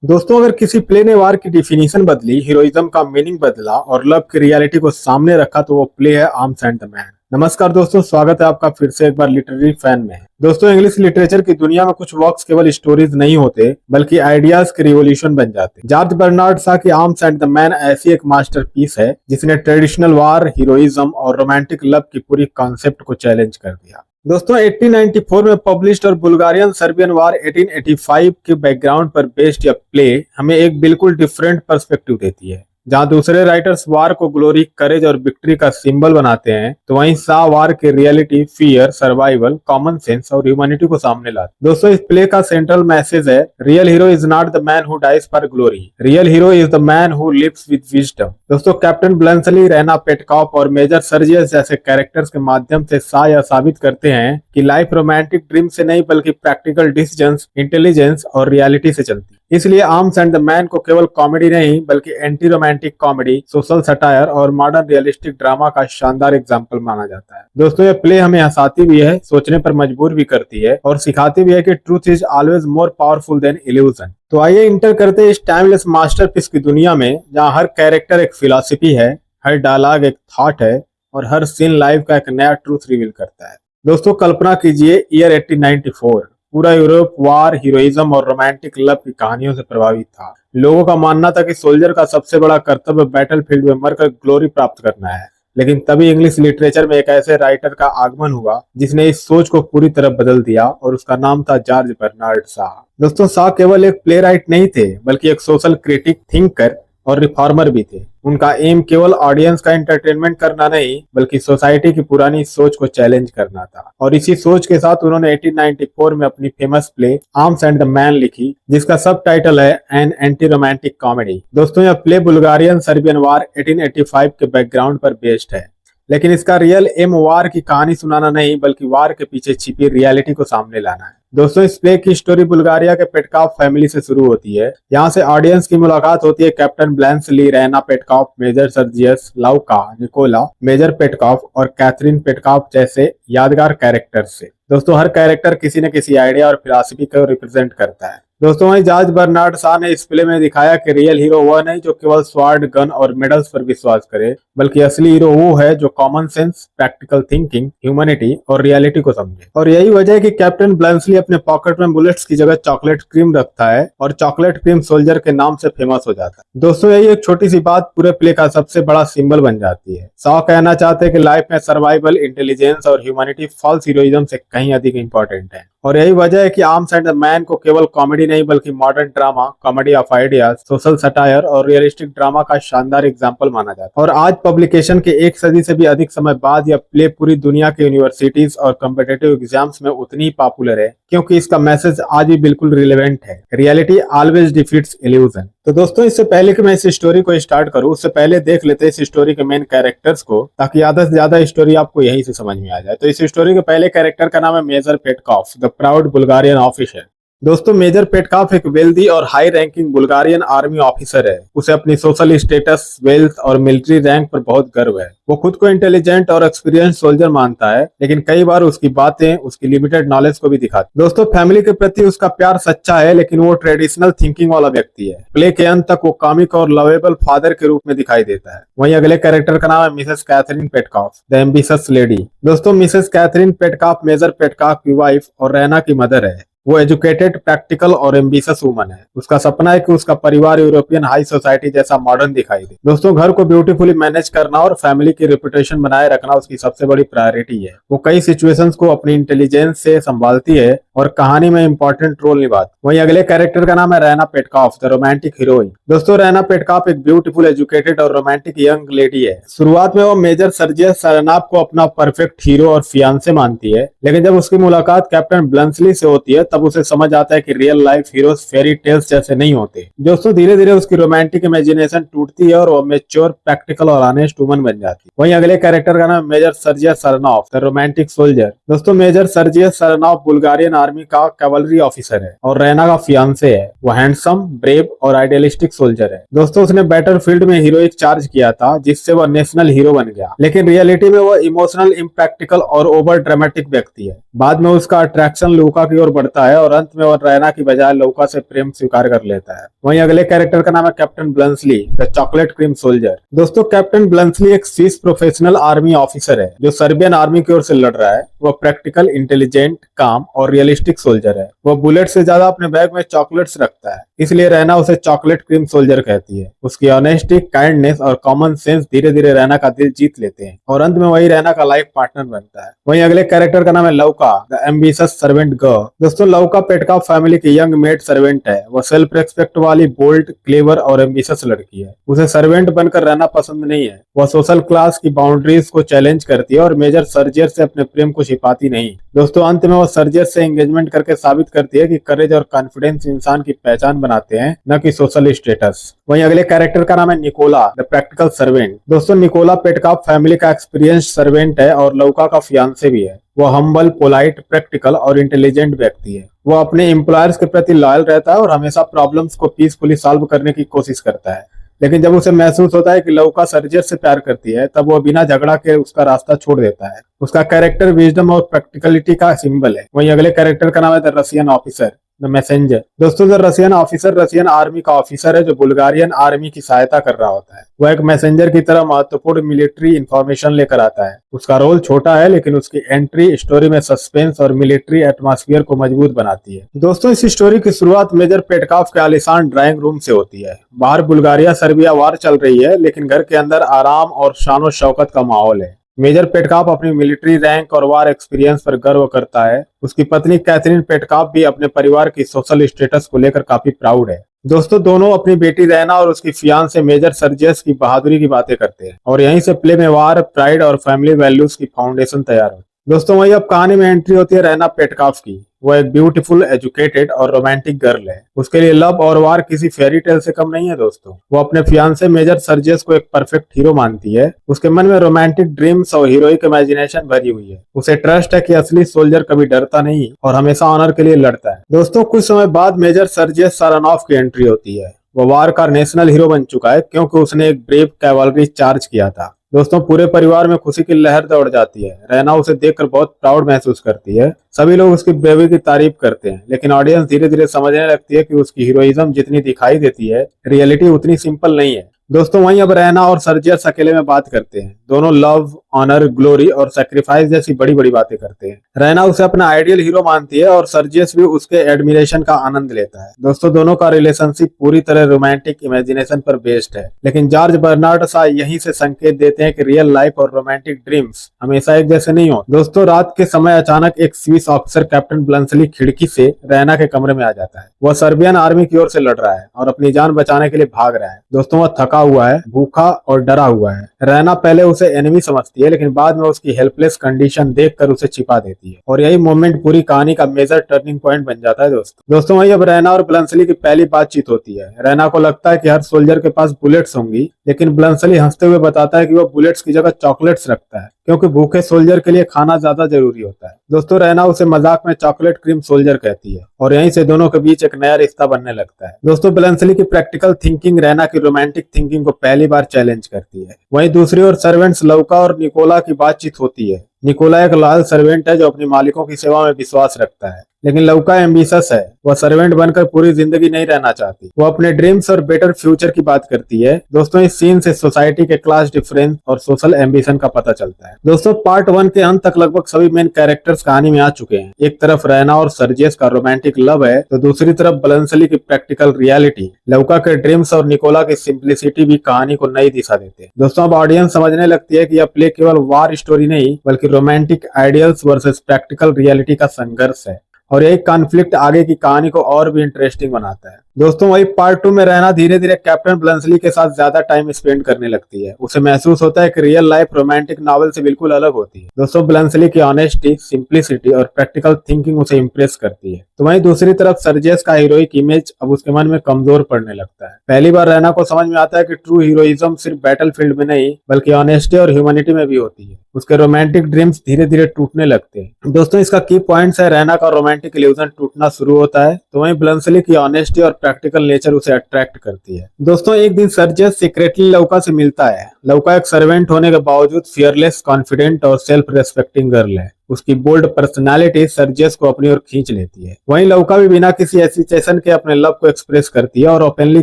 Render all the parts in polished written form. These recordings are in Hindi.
दोस्तों, अगर किसी प्ले ने वार की डिफिनीशन बदली, हीरोइज्म का मीनिंग बदला और लव की रियलिटी को सामने रखा तो वो प्ले है आर्म्स एंड द मैन। नमस्कार दोस्तों, स्वागत है आपका फिर से एक बार लिटरेरी फैन में। दोस्तों, इंग्लिश लिटरेचर की दुनिया में कुछ वर्क्स केवल स्टोरीज नहीं होते बल्कि आइडियाज के रिवोल्यूशन बन जाते। जॉर्ज बर्नार्ड शॉ की आर्म्स एंड द मैन ऐसी एक मास्टरपीस है जिसने ट्रेडिशनल वार, हीरोइज्म और रोमांटिक लव की पूरी कॉन्सेप्ट को चैलेंज कर दिया। दोस्तों, 1894 में पब्लिश्ड और बुल्गारियन सर्बियन वार 1885 के बैकग्राउंड पर बेस्ड यह प्ले हमें एक बिल्कुल डिफरेंट पर्सपेक्टिव देती है। जहां दूसरे राइटर्स वार को ग्लोरी, करेज और विक्ट्री का सिंबल बनाते हैं, तो वहीं शाह वार के reality, fear, survival, common sense और ह्यूमैनिटी को सामने लाते। दोस्तों, इस प्ले का सेंट्रल मैसेज है, real hero is not the man who dies for glory, real hero is the man who lives with wisdom. दोस्तों, कैप्टन ब्लंसली, रैना पेटकॉफ और मेजर सर्जियस जैसे कैरेक्टर्स के माध्यम से शाह यह साबित करते हैं कि लाइफ रोमांटिक ड्रीम से नहीं बल्कि प्रैक्टिकल डिसीजंस, इंटेलिजेंस और रियलिटी से चलती है। इसलिए आर्म्स एंड द मैन को केवल कॉमेडी नहीं बल्कि anti romantic comedy, social satire और मॉडर्न रियलिस्टिक ड्रामा का शानदार एग्जाम्पल माना जाता है। दोस्तों, ये प्ले हमें हंसाती भी है, सोचने पर मजबूर भी करती है और सिखाती भी है कि truth is always more powerful than illusion. तो आइए इंटर करते हैं इस टाइमलेस मास्टरपीस की दुनिया में, जहाँ हर कैरेक्टर एक फिलॉसफी है, हर डायलॉग एक थॉट है और हर सीन लाइफ का एक नया ट्रूथ रिवील करता है। दोस्तों, कल्पना कीजिए, ईयर 1894, पूरा यूरोप वार, हीरोइज्म और रोमांटिक लव की कहानियों से प्रभावित था। लोगों का मानना था कि सोल्जर का सबसे बड़ा कर्तव्य बैटलफील्ड में मरकर ग्लोरी प्राप्त करना है। लेकिन तभी इंग्लिश लिटरेचर में एक ऐसे राइटर का आगमन हुआ जिसने इस सोच को पूरी तरह बदल दिया और उसका नाम था जॉर्ज बर्नार्ड शॉ। दोस्तों, शॉ केवल एक प्ले राइट नहीं थे बल्कि एक सोशल क्रिटिक, थिंकर और रिफॉर्मर भी थे। उनका एम केवल ऑडियंस का एंटरटेनमेंट करना नहीं बल्कि सोसाइटी की पुरानी सोच को चैलेंज करना था। और इसी सोच के साथ उन्होंने 1894 में अपनी famous play arms and the man लिखी, जिसका सब टाइटल है एन एंटी रोमांटिक कॉमेडी। दोस्तों, यह प्ले बुल्गारियन सर्बियन वार 1885 के बैकग्राउंड पर बेस्ड है, लेकिन इसका रियल एम वार की कहानी सुनाना नहीं बल्कि वार के पीछे छिपी रियलिटी को सामने लाना है। दोस्तों, इस प्ले की स्टोरी बुल्गारिया के पेटकॉफ फैमिली से शुरू होती है। यहाँ से ऑडियंस की मुलाकात होती है captain Bluntschli, Raina Petkoff, major Sergius, Louka, Nicola, major Petkoff और कैथरीन पेटकॉफ जैसे यादगार कैरेक्टर से। दोस्तों, हर कैरेक्टर किसी न किसी आइडिया और फिलॉसफी को रिप्रेजेंट करता है। दोस्तों, वहीं जॉर्ज बर्नार्ड शॉ ने इस प्ले में दिखाया कि रियल हीरो वह नहीं जो केवल स्वार्ड, गन और मेडल्स पर विश्वास करे, बल्कि असली हीरो वो है जो common sense, practical thinking, humanity और रियलिटी को समझे। और यही वजह है कि कैप्टन ब्लंसली अपने पॉकेट में बुलेट्स की जगह चॉकलेट क्रीम रखता है और चॉकलेट क्रीम सोल्जर के नाम से फेमस हो जाता है। दोस्तों, यही एक छोटी सी बात पूरे प्ले का सबसे बड़ा सिंबल बन जाती है। शॉ कहना चाहते हैं कि लाइफ में सर्वाइवल, इंटेलिजेंस और ह्यूमैनिटी फॉल्स हीरोइज्म से कहीं अधिक इंपॉर्टेंट है। और यही वजह है कि आर्म्स एंड द मैन को केवल कॉमेडी नहीं बल्कि modern drama, comedy of ideas, social satire और रियलिस्टिक ड्रामा का शानदार एग्जाम्पल माना जाता है। और आज पब्लिकेशन के एक सदी से भी अधिक समय बाद यह प्ले पूरी दुनिया के यूनिवर्सिटीज और कॉम्पिटिटिव एग्जाम्स में उतनी ही पॉपुलर है, क्योंकि इसका मैसेज आज भी बिल्कुल रिलेवेंट है, रियलिटी ऑलवेज डिफीट्स इल्यूजन। तो दोस्तों, इससे पहले कि मैं इस स्टोरी को स्टार्ट करूं, उससे पहले देख लेते हैं इस स्टोरी के मेन कैरेक्टर्स को, ताकि ज्यादा से ज्यादा स्टोरी आपको यहीं से समझ में आ जाए। तो इस स्टोरी के पहले कैरेक्टर का नाम है major Petkoff, the proud Bulgarian officer. दोस्तों, मेजर पेटकॉफ एक वेल्दी और high ranking Bulgarian army officer है। उसे अपनी सोशल स्टेटस, वेल्थ और मिलिट्री रैंक पर बहुत गर्व है। वो खुद को इंटेलिजेंट और एक्सपीरियंस सोल्जर मानता है, लेकिन कई बार उसकी बातें उसकी लिमिटेड नॉलेज को भी दिखाती। दोस्तों, फैमिली के प्रति उसका प्यार सच्चा है, लेकिन वो ट्रेडिशनल थिंकिंग वाला व्यक्ति है। प्ले के अंत तक वो कॉमिक और लवेबल फादर के रूप में दिखाई देता है। वहीं अगले कैरेक्टर का नाम है Mrs Catherine Petkoff, the ambitious lady. दोस्तों, Mrs Catherine Petkoff major Petkoff की वाइफ और रैना की मदर है। वो एजुकेटेड, प्रैक्टिकल और एम्बिशियस वुमन है। उसका सपना है कि उसका परिवार यूरोपियन हाई सोसाइटी जैसा मॉडर्न दिखाई दे। दोस्तों, घर को ब्यूटीफुली मैनेज करना और फैमिली की रेपुटेशन बनाए रखना उसकी सबसे बड़ी प्रायोरिटी है। वो कई सिचुएशंस को अपनी इंटेलिजेंस से संभालती है और कहानी में इंपॉर्टेंट रोल निभाती। वहीं अगले कैरेक्टर का नाम है Raina Petkoff, the romantic heroine. दोस्तों, रैना पेटकॉफ एक ब्यूटीफुल, एजुकेटेड और रोमांटिक यंग लेडी है। शुरुआत में वो मेजर सर्जियस सरनाप को अपना परफेक्ट हीरो और फियांसे मानती है, लेकिन जब उसकी मुलाकात कैप्टन ब्लंसली से होती है तब उसे समझ आता है कि real life heroes fairy tales जैसे नहीं होते। दोस्तों, धीरे धीरे उसकी रोमांटिक इमेजिनेशन टूटती है और वो मैच्योर, प्रैक्टिकल और ऑनेस्ट वुमन बन जाती है। वहीं अगले कैरेक्टर का नाम major Sergius Saranoff, the romantic soldier. दोस्तों, major Sergius Saranoff Bulgarian army का कैवलरी ऑफिसर है और रैना का फियांसे है। वो हैंडसम, ब्रेव और आइडियलिस्टिक सोल्जर है। दोस्तों, उसने बैटलफील्ड में हीरोइक चार्ज किया था, जिससे वह नेशनल हीरो बन गया, लेकिन रियलिटी में वो इमोशनल, इम्प्रैक्टिकल और ओवर ड्रामेटिक व्यक्ति है। बाद में उसका अट्रैक्शन लूका की ओर बढ़ता होता है और अंत में वो रैना की बजाय लौका से प्रेम स्वीकार कर लेता है। वहीं अगले कैरेक्टर का नाम है captain Bluntschli the chocolate cream soldier. दोस्तों कैप्टन ब्लंसली एक स्विस प्रोफेशनल आर्मी ऑफिसर है जो सर्बियन आर्मी की ओर से लड़ रहा है। वह प्रैक्टिकल, इंटेलिजेंट, काम और रियलिस्टिक सोल्जर है। वह बुलेट से ज्यादा अपने बैग में चॉकलेट्स रखता है, इसलिए रैना उसे चॉकलेट क्रीम सोल्जर कहती है। उसकी ऑनेस्टी, काइंडनेस और कॉमन सेंस धीरे धीरे रैना का दिल जीत लेते हैं और अंत में वही रैना का लाइफ पार्टनर बनता है। वहीं अगले कैरेक्टर का नाम है लौका द एम्बिशियस सर्वेंट गर्ल। दोस्तों लौका पेटकाफ फैमिली की यंग मेड सर्वेंट है। वह सेल्फ रेस्पेक्ट वाली, बोल्ड, क्लेवर और एम्बिशियस लड़की है। उसे सर्वेंट बनकर रहना पसंद नहीं है। वह सोशल क्लास की बाउंड्रीज को चैलेंज करती है और मेजर सर्जियर से अपने प्रेम को छिपाती नहीं। दोस्तों अंत में वो सर्जियर से एंगेजमेंट करके साबित करती है कि करेज और कॉन्फिडेंस इंसान की पहचान बनाते हैं, न कि सोशल स्टेटस। वहीं अगले कैरेक्टर का नाम है निकोला द प्रैक्टिकल सर्वेंट। दोस्तों निकोला पेटकाफ फैमिली का एक्सपीरियंस सर्वेंट है और लौका का फियांसे भी है। वह हम्बल, पोलाइट, प्रैक्टिकल और इंटेलिजेंट व्यक्ति है। वह अपने एम्प्लॉयर्स के प्रति लॉयल रहता है और हमेशा प्रॉब्लम्स को पीसफुली सॉल्व करने की कोशिश करता है। लेकिन जब उसे महसूस होता है कि लौका सर्जियर से प्यार करती है, तब वह बिना झगड़ा के उसका रास्ता छोड़ देता है। उसका कैरेक्टर विजडम और प्रैक्टिकलिटी का सिंबल है। वहीं अगले कैरेक्टर का नाम है the Russian officer the messenger. दोस्तों the Russian officer Russian army का ऑफिसर है जो बुल्गारियन आर्मी की सहायता कर रहा होता है। वह एक मैसेंजर की तरह महत्वपूर्ण मिलिट्री इंफॉर्मेशन लेकर आता है। उसका रोल छोटा है लेकिन उसकी एंट्री स्टोरी में सस्पेंस और मिलिट्री एटमॉस्फेयर को मजबूत बनाती है। दोस्तों इस स्टोरी की शुरुआत मेजर पेटकाफ के आलिशान ड्राइंग रूम से होती है। बाहर बुल्गारिया सर्बिया वार चल रही है लेकिन घर के अंदर आराम और शानो शौकत का माहौल है। मेजर पेटकाफ अपनी मिलिट्री रैंक और वार एक्सपीरियंस पर गर्व करता है। उसकी पत्नी कैथरीन पेटकाफ भी अपने परिवार की सोशल स्टेटस को लेकर काफी प्राउड है। दोस्तों दोनों अपनी बेटी रैना और उसकी फियांसे मेजर सर्जियस की बहादुरी की बातें करते हैं और यहीं से प्ले में वार, प्राइड और फैमिली वैल्यूज की फाउंडेशन तैयार होती है। दोस्तों वही अब कहानी में एंट्री होती है रैना पेटकाफ की। वो एक ब्यूटीफुल, एजुकेटेड और रोमांटिक गर्ल है। उसके लिए लव और वार किसी फेरी टेल से कम नहीं है। दोस्तों वो अपने फियांसे मेजर सर्जियस को एक परफेक्ट हीरो मानती है। उसके मन में रोमांटिक ड्रीम्स और हीरोइक इमेजिनेशन भरी हुई है। उसे ट्रस्ट है कि असली सोल्जर कभी डरता नहीं और हमेशा ऑनर के लिए लड़ता है। दोस्तों कुछ समय बाद मेजर सर्जियस सारानॉफ की एंट्री होती है। वो वार का नेशनल हीरो बन चुका है क्योंकि उसने एक ब्रेव कैवलरी चार्ज किया था। दोस्तों पूरे परिवार में खुशी की लहर दौड़ जाती है। रैना उसे देखकर बहुत प्राउड महसूस करती है। सभी लोग उसकी ब्रेवरी की तारीफ करते हैं लेकिन ऑडियंस धीरे धीरे समझने लगती है कि उसकी हीरोइज्म जितनी दिखाई देती है, रियलिटी उतनी सिंपल नहीं है। दोस्तों वहीं अब रैना और सर्जियस अकेले में बात करते हैं। दोनों लव, ऑनर, ग्लोरी और सेक्रीफाइस जैसी बड़ी बड़ी बातें करते हैं। रैना उसे अपना आइडियल हीरो मानती है और सर्जियस भी उसके एडमिरेशन का आनंद लेता है। दोस्तों दोनों का रिलेशनशिप पूरी तरह रोमांटिक इमेजिनेशन पर बेस्ड है लेकिन जॉर्ज बर्नार्ड शॉ यहीं से संकेत देते हैं कि रियल लाइफ और रोमांटिक ड्रीम्स हमेशा एक जैसे नहीं हो। दोस्तों रात के समय अचानक एक स्विस ऑफिसर कैप्टन ब्लंसली खिड़की से रैना के कमरे में आ जाता है। वह सर्बियन आर्मी की ओर से लड़ रहा है और अपनी जान बचाने के लिए भाग रहा है। दोस्तों वह थका हुआ है, भूखा और डरा हुआ है। रैना पहले उसे एनिमी समझती है लेकिन बाद में उसकी हेल्पलेस कंडीशन देखकर उसे छिपा देती है और यही मोमेंट पूरी कहानी का मेजर टर्निंग पॉइंट बन जाता है। दोस्तों वही अब रैना और ब्लंसली की पहली बातचीत होती है। रैना को लगता है कि हर सोल्जर के पास बुलेट्स होंगी लेकिन ब्लंसली हंसते हुए बताता है कि वह बुलेट्स की जगह चॉकलेट्स रखता है क्योंकि भूखे सोल्जर के लिए खाना ज्यादा जरूरी होता है। दोस्तों रैना उसे मजाक में चॉकलेट क्रीम सोल्जर कहती है और यहीं से दोनों के बीच एक नया रिश्ता बनने लगता है। दोस्तों ब्लंसली की प्रैक्टिकल थिंकिंग रैना की रोमांटिक थिंकिंग को पहली बार चैलेंज करती है। वहीं दूसरी ओर सर्वेंट्स लौका और निकोला की बातचीत होती है। निकोला एक लॉयल सर्वेंट है जो अपने मालिकों की सेवा में विश्वास रखता है लेकिन लौका एम्बिशियस है। वह सर्वेंट बनकर पूरी जिंदगी नहीं रहना चाहती। वो अपने ड्रीम्स और बेटर फ्यूचर की बात करती है। दोस्तों इस सीन से सोसाइटी के क्लास डिफरेंस और सोशल एम्बिशन का पता चलता है। दोस्तों पार्ट 1 के अंत तक लगभग सभी मेन कैरेक्टर्स कहानी में आ चुके हैं। एक तरफ रैना और सर्जियस का रोमांटिक लव है तो दूसरी तरफ ब्लंसली की प्रैक्टिकल रियलिटी, लौका के ड्रीम्स और निकोला की सिंप्लिसिटी भी कहानी को नई दिशा देते हैं। दोस्तों अब ऑडियंस समझने लगती है कि यह प्ले केवल वार स्टोरी नहीं बल्कि romantic ideals versus practical reality का संघर्ष है और यही कॉन्फ्लिक्ट आगे की कहानी को और भी इंटरेस्टिंग बनाता है। दोस्तों वही पार्ट 2 में रैना धीरे धीरे कैप्टन ब्लंसली के साथ ज्यादा टाइम स्पेंड करने लगती है। उसे महसूस होता है कि रियल लाइफ रोमांटिक नॉवेल से बिल्कुल अलग होती है। दोस्तों ब्लंसली की ऑनेस्टी, सिंप्लिसिटी और प्रैक्टिकल थिंकिंग उसे इम्प्रेस करती है। तो वहीं दूसरी तरफ सर्जियस का हीरोइक इमेज अब उसके मन में कमजोर पड़ने लगता है। पहली बार रैना को समझ में आता है कि ट्रू हीरोइज्म सिर्फ बैटलफील्ड में नहीं बल्कि ऑनेस्टी और ह्यूमैनिटी में भी होती है। उसके रोमांटिक ड्रीम्स धीरे धीरे टूटने लगते हैं। दोस्तों इसका की पॉइंट्स है रैना का रोमांटिक इल्यूजन टूटना शुरू होता है तो वहीं ब्लंसली की ऑनेस्टी और प्रैक्टिकल नेचर उसे अट्रैक्ट करती है। दोस्तों एक दिन सर्जियस सीक्रेटली लौका से मिलता है। लौका एक सर्वेंट होने के बावजूद फियरलेस, कॉन्फिडेंट और सेल्फ रेस्पेक्टिंग गर्ल है। उसकी बोल्ड पर्सनालिटी सर्जियस को अपनी ओर खींच लेती है। वहीं लौका भी बिना किसी हेसिटेशन के अपने लव को एक्सप्रेस करती है और ओपनली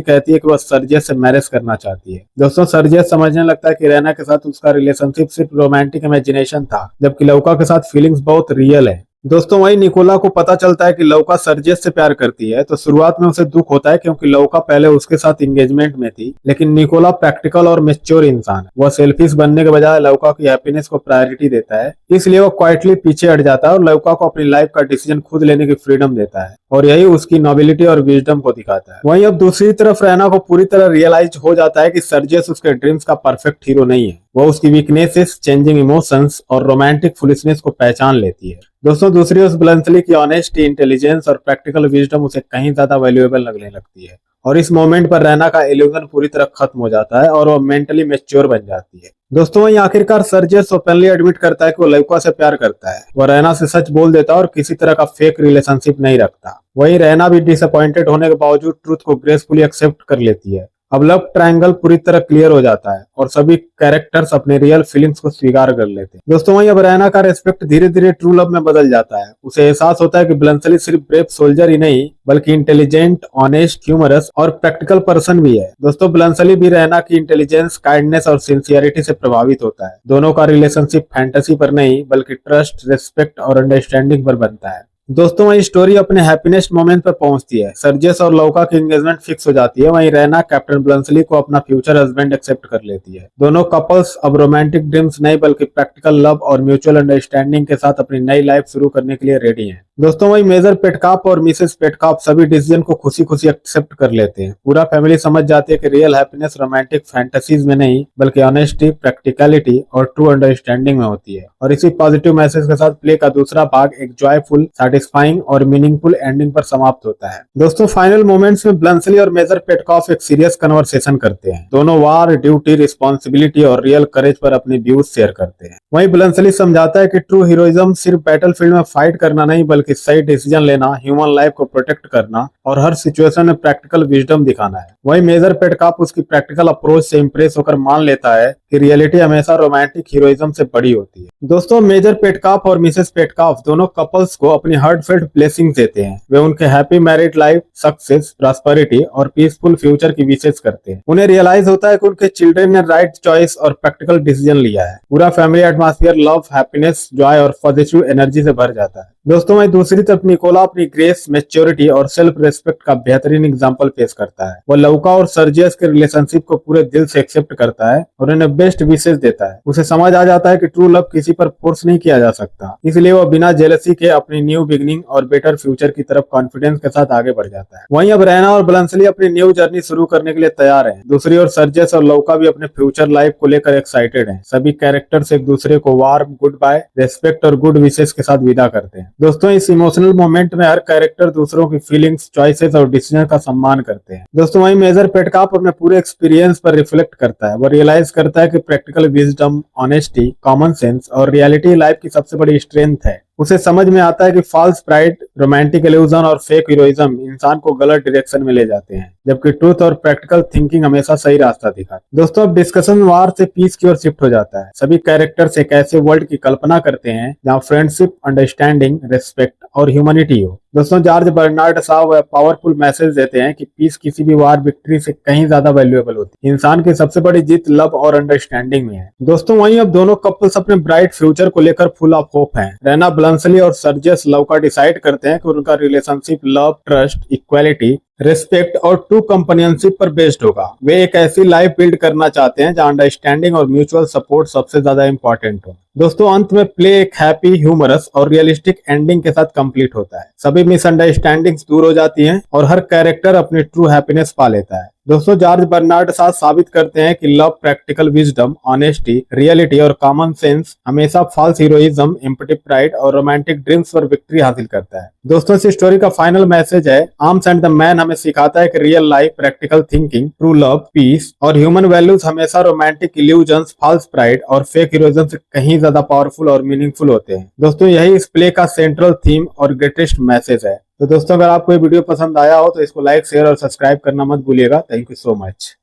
कहती है कि वह सर्जियस से मैरिज करना चाहती है। दोस्तों सर्जियस समझने लगता है कि रैना के साथ उसका रिलेशनशिप सिर्फ रोमांटिक इमेजिनेशन था, जबकि लौका के साथ फीलिंग्स बहुत रियल है। दोस्तों वही निकोला को पता चलता है कि लौका सर्जियस से प्यार करती है, तो शुरुआत में उसे दुख होता है क्योंकि लौका पहले उसके साथ एंगेजमेंट में थी, लेकिन निकोला प्रैक्टिकल और मैच्योर इंसान है। वह सेल्फिश बनने के बजाय लौका की हैप्पीनेस को प्रायोरिटी देता है, इसलिए वह क्वाइटली पीछे हट जाता है और लौका को अपनी लाइफ का डिसीजन खुद लेने की फ्रीडम देता है, और यही उसकी नोबिलिटी और विजडम को दिखाता है। वहीं अब दूसरी तरफ रैना को पूरी तरह रियलाइज हो जाता है कि सर्जियस उसके ड्रीम्स का परफेक्ट हीरो नहीं है। वह उसकी वीकनेसेस, चेंजिंग इमोशंस और रोमांटिक फुलिशनेस को पहचान लेती है। दोस्तों दूसरी ओर ब्लंसली की ऑनेस्टी, इंटेलिजेंस और प्रैक्टिकल विजडम उसे कहीं ज्यादा वैल्यूएबल लगने लगती है, और इस मोमेंट पर रैना का इल्यूजन पूरी तरह खत्म हो जाता है और वह मेंटली मैच्योर बन जाती है। दोस्तों वहीं आखिरकार सर्जियस ओपनली एडमिट करता है कि वो लौका से प्यार करता है। वह रैना से सच बोल देता है और किसी तरह का फेक रिलेशनशिप नहीं रखता। वहीं रैना भी डिसअपॉइंटेड होने के बावजूद ट्रूथ को ग्रेसफुली एक्सेप्ट कर लेती है। अब लव ट्रायंगल पूरी तरह क्लियर हो जाता है और सभी कैरेक्टर्स अपने रियल फीलिंग्स को स्वीकार कर लेते हैं। दोस्तों वहीं अब रैना का रेस्पेक्ट धीरे धीरे ट्रू लव में बदल जाता है। उसे एहसास होता है कि ब्लंसली सिर्फ ब्रेव सोल्जर ही नहीं बल्कि इंटेलिजेंट, ऑनेस्ट, ह्यूमरस और प्रैक्टिकल पर्सन भी है। दोस्तों ब्लंसली भी रैना की इंटेलिजेंस, काइंडनेस और सिंसियरिटी से प्रभावित होता है। दोनों का रिलेशनशिप फैंटेसी पर नहीं बल्कि ट्रस्ट, रेस्पेक्ट और अंडरस्टैंडिंग पर बनता है। दोस्तों वही स्टोरी अपने हैप्पीनेस मोमेंट पर पहुंचती है। सर्जियस और लौका की एंगेजमेंट फिक्स हो जाती है। वहीं रैना कैप्टन ब्लंसली को अपना फ्यूचर हस्बैंड एक्सेप्ट कर लेती है। दोनों कपल्स अब रोमांटिक ड्रीम्स नहीं बल्कि प्रैक्टिकल लव और म्यूचुअल अंडरस्टैंडिंग के साथ अपनी नई लाइफ शुरू करने के लिए रेडी हैं। दोस्तों वही मेजर पेटकाप और मिसेस पेटकाप सभी डिसीजन को खुशी खुशी एक्सेप्ट कर लेते हैं। पूरा फैमिली समझ जाती है कि रियल हैप्पीनेस रोमांटिक फैंटेसीज में नहीं बल्कि ऑनेस्टी, प्रैक्टिकलिटी और ट्रू अंडरस्टैंडिंग में होती है। और इसी पॉजिटिव मैसेज के साथ प्ले का दूसरा भाग एक जॉयफुल, सैटिस्फाइंग और मीनिंगफुल एंडिंग पर समाप्त होता है। दोस्तों फाइनल मोमेंट्स में ब्लंसली और मेजर पेटकाप एक सीरियस कन्वर्सेशन करते हैं। दोनों वार, ड्यूटी, रिस्पॉन्सिबिलिटी और रियल करेज पर अपने व्यूज शेयर करते हैं। वहीं ब्लंसली समझाता है कि ट्रू हीरोइज्म सिर्फ बैटलफील्ड में फाइट करना नहीं बल्कि सही डिसीजन लेना, ह्यूमन लाइफ को प्रोटेक्ट करना और हर सिचुएशन में प्रैक्टिकल विजडम दिखाना है। वहीं मेजर पेटकाप उसकी प्रैक्टिकल अप्रोच से इंप्रेस होकर मान लेता है कि रियलिटी हमेशा रोमांटिक हीरोइज्म से बड़ी होती है। दोस्तों मेजर पेटकाप और मिसेस पेटकाप दोनों कपल्स को अपनी हार्टफेल्ट ब्लेसिंग्स देते हैं। वे उनके happy married life, success, prosperity और पीसफुल फ्यूचर की विशेष करते हैं। उन्हें रियलाइज होता है कि उनके चिल्ड्रन ने राइट चॉइस और प्रैक्टिकल डिसीजन लिया है। पूरा family atmosphere love, happiness, Joy और पॉजिटिव एनर्जी से भर जाता है। दोस्तों वहीं दूसरी तरफ निकोला अपनी ग्रेस, मैच्योरिटी और सेल्फ रेस्पेक्ट का बेहतरीन एग्जांपल पेश करता है। वह लौका और सर्जियस के रिलेशनशिप को पूरे दिल से एक्सेप्ट करता है और उन्हें बेस्ट विशेष देता है। उसे समझ आ जाता है कि ट्रू लव किसी पर फोर्स नहीं किया जा सकता, इसलिए वह बिना जेलसी के अपनी न्यू बिगिनिंग और बेटर फ्यूचर की तरफ कॉन्फिडेंस के साथ आगे बढ़ जाता है। वहीं अब रैना और ब्लंसली अपनी न्यू जर्नी शुरू करने के लिए तैयार हैं। दूसरी ओर सर्जियस और लौका भी अपने फ्यूचर लाइफ को लेकर एक्साइटेड हैं। सभी कैरेक्टर्स एक दूसरे को वार्म, गुड बाय, रेस्पेक्ट और गुड विशेष के साथ विदा करते हैं। दोस्तों इस इमोशनल मोमेंट में हर कैरेक्टर दूसरों की फीलिंग्स, चॉइसेस और डिसीजन का सम्मान करते हैं। दोस्तों वहीं मेजर पेटकाप अपने पूरे एक्सपीरियंस पर रिफ्लेक्ट करता है। वह रियलाइज करता है कि practical wisdom, honesty, common sense और रियलिटी लाइफ की सबसे बड़ी स्ट्रेंथ है। उसे समझ में आता है कि फॉल्स प्राइड, रोमांटिक इल्यूजन और फेक हीरोइज्म इंसान को गलत डायरेक्शन में ले जाते हैं, जबकि ट्रूथ और प्रैक्टिकल थिंकिंग हमेशा सही रास्ता दिखाते हैं। दोस्तों अब डिस्कशन वार से पीस की ओर शिफ्ट हो जाता है। सभी कैरेक्टर्स एक ऐसे वर्ल्ड की कल्पना करते हैं जहां फ्रेंडशिप, अंडरस्टैंडिंग, रेस्पेक्ट और ह्यूमैनिटी हो। दोस्तों जॉर्ज बर्नार्ड शॉ वह पावरफुल मैसेज देते हैं कि पीस किसी भी वार विक्ट्री से कहीं ज्यादा वैल्यूएबल होती है। इंसान की सबसे बड़ी जीत लव और अंडरस्टैंडिंग में है। दोस्तों वहीं अब दोनों कपल्स अपने ब्राइट फ्यूचर को लेकर फुल ऑफ होप हैं। रैना ब्लंसली और सर्जियस लौका डिसाइड करते हैं कि उनका relationship love, trust, equality, respect और ट्रू कंपेनियनशिप पर बेस्ड होगा। वे एक ऐसी लाइफ बिल्ड करना चाहते हैं जहां अंडरस्टैंडिंग और म्यूचुअल सपोर्ट सबसे ज्यादा इंपॉर्टेंट हो। दोस्तों अंत में प्ले एक हैप्पी, ह्यूमरस और रियलिस्टिक एंडिंग के साथ कंप्लीट होता है। सभी मिसअंडरस्टैंडिंग्स दूर हो जाती हैं और हर कैरेक्टर अपनी ट्रू हैप्पीनेस पा लेता है। दोस्तों जॉर्ज बर्नार्ड शॉ साबित करते हैं कि love, practical wisdom, honesty, reality और कॉमन सेंस हमेशा फॉल्स हीरोइज्म, एम्पटी प्राइड और रोमांटिक ड्रीम्स पर विक्ट्री हासिल करता है। दोस्तों इस स्टोरी का फाइनल मैसेज है, आर्म्स एंड द मैन हमें सिखाता है कि real life, practical thinking, true love, peace और ह्यूमन वैल्यूज हमेशा रोमांटिक इल्यूजन्स, फॉल्स प्राइड और फेक हीरोइज्म से कहीं ज्यादा पावरफुल और मीनिंगफुल होते हैं। दोस्तों यही इस प्ले का सेंट्रल थीम और ग्रेटेस्ट मैसेज है। तो दोस्तों अगर आपको ये वीडियो पसंद आया हो तो इसको लाइक, शेयर और सब्सक्राइब करना मत भूलिएगा। Thank you so much.